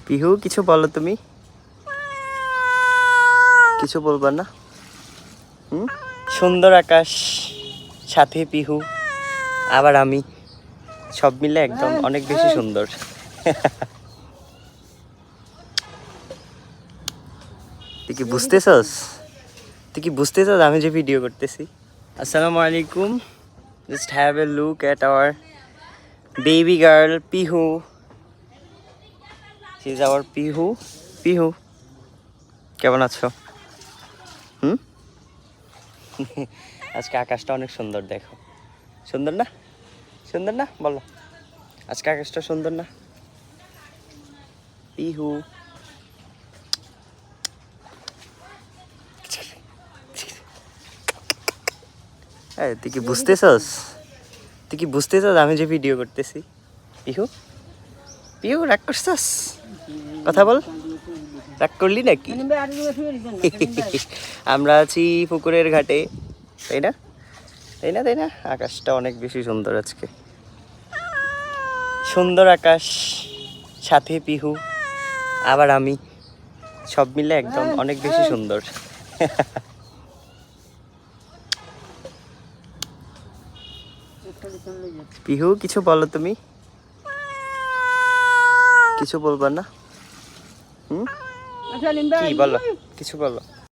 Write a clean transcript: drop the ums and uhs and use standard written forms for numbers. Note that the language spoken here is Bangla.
পিহু কিছু বলো, তুমি কিছু বলবা না? সুন্দর আকাশ, সাথে পিহু, আবার আমি, সব মিলে একদম অনেক বেশি সুন্দর। তুই কি বুঝতেছস? তুই কি বুঝতেছস আমি যে ভিডিও করতেছি? আসসালামু আলাইকুম। Just have a look at hour baby girl Pihu. She is our Pihu. Pihu কেমন আছো? আজকে আকাশটা অনেক সুন্দর, দেখো। সুন্দর না? সুন্দর না বলো? আজকে আকাশটা সুন্দর না? পিহু তুই কি বুঝতেছস? তুই কি বুঝতেছস আমি যে ভিডিও করতেছি? পিহু পিহু রাগ করছস? কথা বল, রাগ করলি নাকি? আমরা আছি পুকুরের ঘাটে, তাই না? তাই না? তাই না? আকাশটা অনেক বেশি সুন্দর আজকে। সুন্দর আকাশ, সাথে পিহু, আবার আমি, সব মিলে একদম অনেক বেশি সুন্দর। পিহু কিছু বলো, তুমি কিছু বলবা না? কি বলো, কিছু বলো।